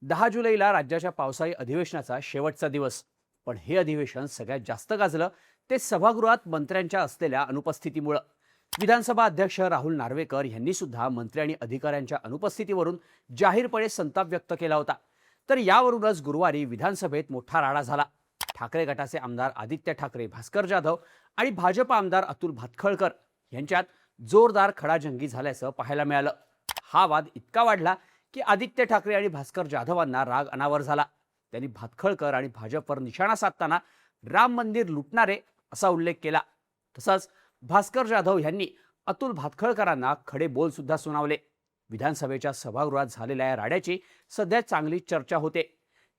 10 जुलैला राज्याच्या पावसाळी अधिवेशनाचा शेवटचा दिवस. पण हे अधिवेशन सगळ्यात जास्त गाजलं ते सभागृहात मंत्र्यांच्या असलेल्या अनुपस्थितीमुळे. विधानसभा अध्यक्ष राहुल नार्वेकर यांनी सुद्धा मंत्री आणि अधिकाऱ्यांच्या अनुपस्थितीवरून जाहीरपणे संताप व्यक्त केला होता. तर यावरूनच गुरुवारी विधानसभेत मोठा राडा झाला. ठाकरे गटाचे आमदार आदित्य ठाकरे, भास्कर जाधव आणि भाजप आमदार अतुल भातखळकर यांच्यात जोरदार खडाजंगी झाल्याचं पाहायला मिळालं. हा वाद इतका वाढला की आदित्य ठाकरे आणि भास्कर जाधवांना राग अनावर झाला. त्यांनी भातखळकर आणि भाजपवर निशाणा साधताना राम मंदिर लुटणारे असा उल्लेख केला. तसंच भास्कर जाधव यांनी अतुल भातखळकरांना खडे बोल सुद्धा सुनावले. विधानसभेच्या सभागृहात झालेल्या या राड्याची सध्या चांगली चर्चा होते.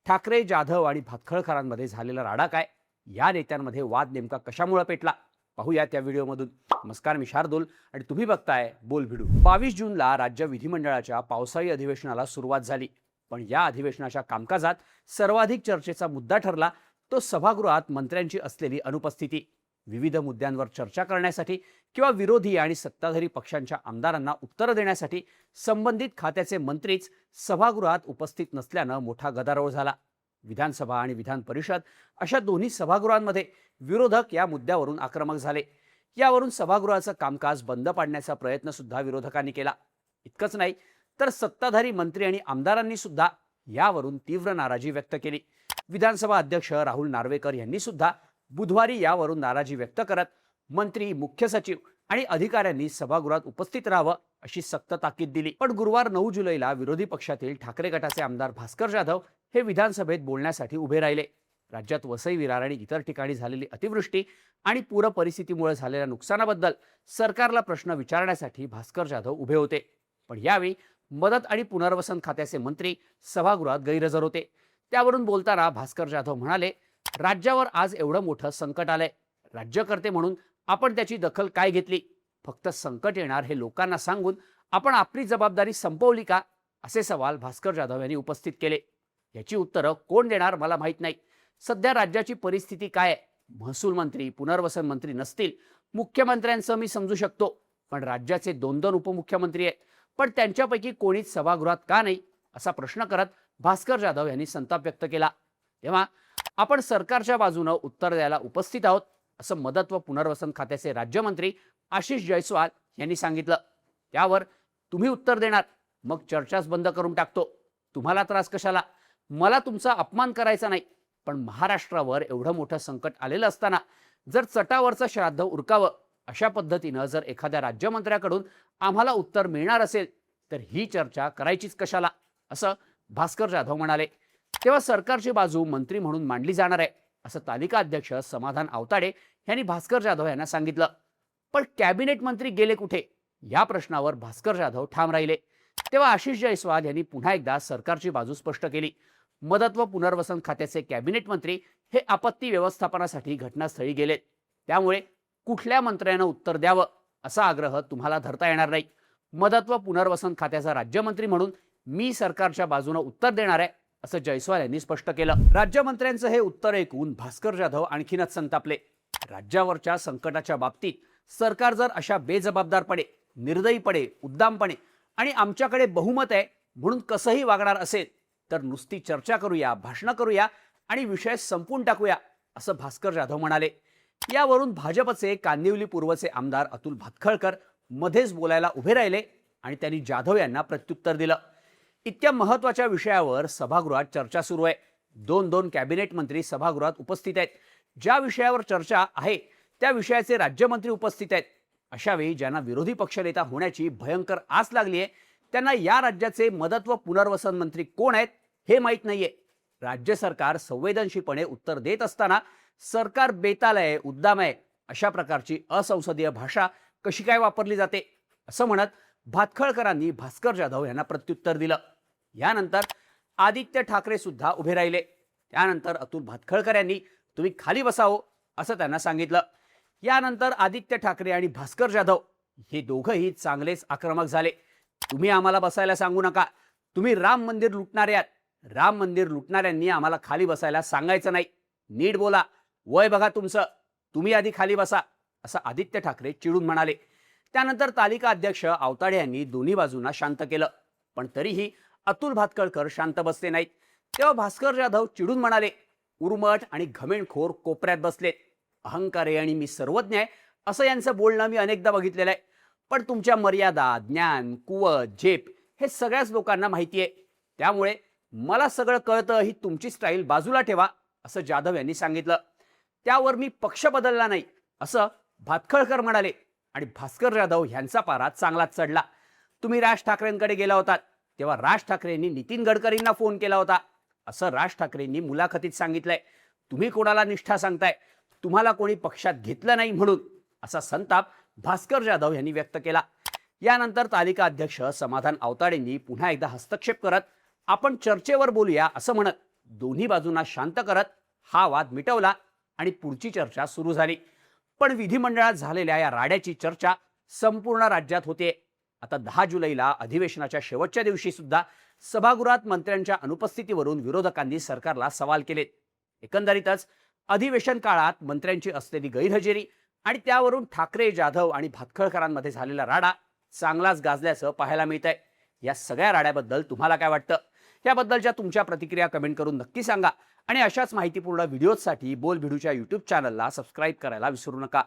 ठाकरे, जाधव आणि भातखळकरांमध्ये झालेला राडा काय, या नेत्यांमध्ये वाद नेमका कशामुळे पेटला, पाहूया त्या व्हिडिओमधून. नमस्कार, मी शार्दूल आणि तुम्ही बघताय बोल भिडू. 22 जूनला राज्य विधिमंडळाच्या पावसाळी अधिवेशनाला सुरुवात झाली. पण या अधिवेशनाच्या कामकाजात सर्वाधिक चर्चेचा मुद्दा ठरला तो सभागृहात मंत्र्यांची असलेली अनुपस्थिती. विविध मुद्द्यांवर चर्चा करण्यासाठी किंवा विरोधी आणि सत्ताधारी पक्षांच्या आमदारांना उत्तर देण्यासाठी संबंधित खात्याचे मंत्रीच सभागृहात उपस्थित नसल्यानं मोठा गदारोळ झाला. विधानसभा आणि विधान परिषद अशा दोन्ही सभागृहांमध्ये विरोधक या मुद्द्यावरून आक्रमक झाले. यावरून सभागृहाचं कामकाज बंद पाडण्याचा प्रयत्न सुद्धा विरोधकांनी केला. इतकंच नाही तर सत्ताधारी मंत्री आणि आमदारांनी सुद्धा यावरून तीव्र नाराजी व्यक्त केली. विधानसभा अध्यक्ष राहुल नार्वेकर यांनी सुद्धा बुधवारी यावरून नाराजी व्यक्त करत मंत्री, मुख्य सचिव आणि अधिकाऱ्यांनी सभागृहात उपस्थित राहावं अशी सक्त ताकीद दिली. पण गुरुवार 9 जुलैला विरोधी पक्षातील ठाकरे गटाचे आमदार भास्कर जाधव हे विधानसभेत बोलण्यासाठी उभे राहिले. राज्यात वसई, विरार आणि इतर ठिकाणी झालेली अतिवृष्टी आणि पूर परिस्थितीमुळे झालेल्या नुकसानाबद्दल सरकारला प्रश्न विचारण्यासाठी भास्कर जाधव उभे होते. पण यावेळी मदत आणि पुनर्वसन खात्याचे मंत्री सभागृहात गैरहजर होते. त्यावरून बोलताना भास्कर जाधव म्हणाले, राज्यावर आज एवढं मोठं संकट आलंय, राज्यकर्ते म्हणून आपण त्याची दखल काय घेतली? फक्त संकट येणार हे लोकांना सांगून आपण आपली जबाबदारी संपवली का, असे सवाल भास्कर जाधव यांनी उपस्थित केले. याची उत्तरं कोण देणार मला माहीत नाही. सध्या राज्याची परिस्थिती काय आहे? महसूल मंत्री, पुनर्वसन मंत्री नसतील. मुख्यमंत्र्यांचं मी समजू शकतो, पण राज्याचे 2-2 उपमुख्यमंत्री आहेत. पण त्यांच्यापैकी कोणीच सभागृहात का नाही, असा प्रश्न करत भास्कर जाधव यांनी संताप व्यक्त केला. तेव्हा आपण सरकारच्या बाजूनं उत्तर द्यायला उपस्थित आहोत, असं मदत व पुनर्वसन खात्याचे राज्यमंत्री आशिष जयस्वाल यांनी सांगितलं. त्यावर तुम्ही उत्तर देणार, मग चर्चाच बंद करून टाकतो. तुम्हाला त्रास कशाला? मला तुमचा अपमान करायचा नाही, पण महाराष्ट्रावर एवढं मोठं संकट आलेलं असताना जर चटावरचं श्राद्ध उरकावं अशा पद्धतीनं जर एखाद्या राज्यमंत्र्याकडून आम्हाला उत्तर मिळणार असेल तर ही चर्चा करायचीच कशाला, असं भास्कर जाधव म्हणाले. तेव्हा सरकारची बाजू मंत्री म्हणून मांडली जाणार आहे, असं तालिका अध्यक्ष समाधान आवताडे यांनी भास्कर जाधव यांना सांगितलं. पण कॅबिनेट मंत्री गेले कुठे, या प्रश्नावर भास्कर जाधव ठाम राहिले. तेव्हा आशिष जयस्वाल यांनी पुन्हा एकदा सरकारची बाजू स्पष्ट केली. मदत व पुनर्वसन खात्याचे कॅबिनेट मंत्री हे आपत्ती व्यवस्थापनासाठी घटनास्थळी गेलेत. त्यामुळे कुठल्या मंत्र्यानं उत्तर द्यावं असा आग्रह तुम्हाला धरता येणार नाही. मदत व पुनर्वसन खात्याचा राज्यमंत्री म्हणून मी सरकारच्या बाजूने उत्तर देणार आहे, असं जयस्वाल यांनी स्पष्ट केलं. राज्यमंत्र्यांचं हे उत्तर ऐकून भास्कर जाधव आणखीनच संतापले. राज्यावरच्या संकटाच्या बाबतीत सरकार जर अशा बेजबाबदारपणे, निर्दयीपणे, उद्दामपणे आणि आमच्याकडे बहुमत आहे म्हणून कसंही वागणार असेल तर नुसती चर्चा करूया, भाषणं करूया आणि विषय संपून टाकूया, असं भास्कर जाधव म्हणाले. यावरून भाजपचे कांदिवली पूर्वचे आमदार अतुल भातखळकर मध्येच बोलायला उभे राहिले आणि त्यांनी जाधव यांना प्रत्युत्तर दिलं. इतक्या महत्त्वाच्या विषयावर सभागृहात चर्चा सुरू आहे. 2-2 कॅबिनेट मंत्री सभागृहात उपस्थित आहेत. ज्या विषयावर चर्चा आहे त्या विषयाचे राज्यमंत्री उपस्थित आहेत. अशावेळी ज्यांना विरोधी पक्षनेता होण्याची भयंकर आस लागली आहे त्यांना या राज्याचे मदत व पुनर्वसन मंत्री कोण आहेत हे माहीत नाहीये. राज्य सरकार संवेदनशीलपणे उत्तर देत असताना सरकार बेताल आहे, उद्दाम आहे, अशा प्रकारची असंसदीय भाषा कशी काय वापरली जाते, असं म्हणत भातखळकरांनी भास्कर जाधव यांना प्रत्युत्तर दिलं. यानंतर आदित्य ठाकरे सुद्धा उभे राहिले. त्यानंतर अतुल भातखळकर यांनी तुम्ही खाली बसावं असं त्यांना सांगितलं. यानंतर आदित्य ठाकरे आणि भास्कर जाधव हे दोघंही चांगलेच आक्रमक झाले. तुम्ही आम्हाला बसायला सांगू नका, तुम्ही राम मंदिर लुटणारे आहात. राम मंदिर लुटणाऱ्यांनी आम्हाला खाली बसायला सांगायचं नाही, नीट बोला, वय बघा तुमचं, तुम्ही आधी खाली बसा, असं आदित्य ठाकरे चिडून म्हणाले. त्यानंतर तालिका अध्यक्ष आवताडे यांनी दोन्ही बाजूंना शांत केलं. पण तरीही अतुल भातखळकर शांत बसले नाहीत. तेव्हा भास्कर जाधव चिडून म्हणाले, उर्मट आणि घमेंडखोर कोपऱ्यात बसलेत. अहंकार आहे आणि मी सर्वज्ञ आहे असं यांचं बोलणं मी अनेकदा बघितलेलं आहे. पण तुमच्या मर्यादा, ज्ञान, कुवत, झेप हे सगळ्याच लोकांना माहिती आहे. त्यामुळे मला सगळं कळतं ही तुमची स्टाईल बाजूला ठेवा असं जाधव यांनी सांगितलं. त्यावर मी पक्ष बदलला नाही असं भातखळकर म्हणाले आणि भास्कर जाधव यांचा पारा चांगलाच चढला. तुम्ही राज ठाकरेंकडे गेला होतात तेव्हा राज ठाकरेंनी नितीन गडकरींना फोन केला होता असं राज ठाकरेंनी मुलाखतीत सांगितलंय. तुम्ही कोणाला निष्ठा सांगताय? तुम्हाला कोणी पक्षात घेतलं नाही म्हणून असा संताप भास्कर जाधव यांनी व्यक्त केला. यानंतर तालिका अध्यक्ष समाधान आवताडेंनी पुन्हा एकदा हस्तक्षेप करत आपण चर्चेवर बोलूया असं म्हणत दोन्ही बाजूंना शांत करत हा वाद मिटवला आणि पुढची चर्चा सुरू झाली. पण विधिमंडळात झालेल्या या राड्याची चर्चा संपूर्ण राज्यात होते. आता 10 जुलैला अधिवेशनाच्या शेवटच्या दिवशी सुद्धा सभागृहात मंत्र्यांच्या अनुपस्थितीवरून विरोधकांनी सरकारला सवाल केलेत. एकंदरीतच अधिवेशन काळात मंत्र्यांची असलेली गैरहजेरी आणि त्यावरून ठाकरे, जाधव आणि भातखळकरांमध्ये झालेला राडा चांगलाच गाजल्याचं पाहायला मिळतंय. या सगळ्या राड्याबद्दल तुम्हाला काय वाटतं? याबद्दलच्या तुमच्या प्रतिक्रिया कमेंट करून नक्की सांगा आणि अशाच माहितीपूर्ण व्हिडिओजसाठी बोलभिडूच्या YouTube चॅनलला सबस्क्राईब करायला विसरू नका.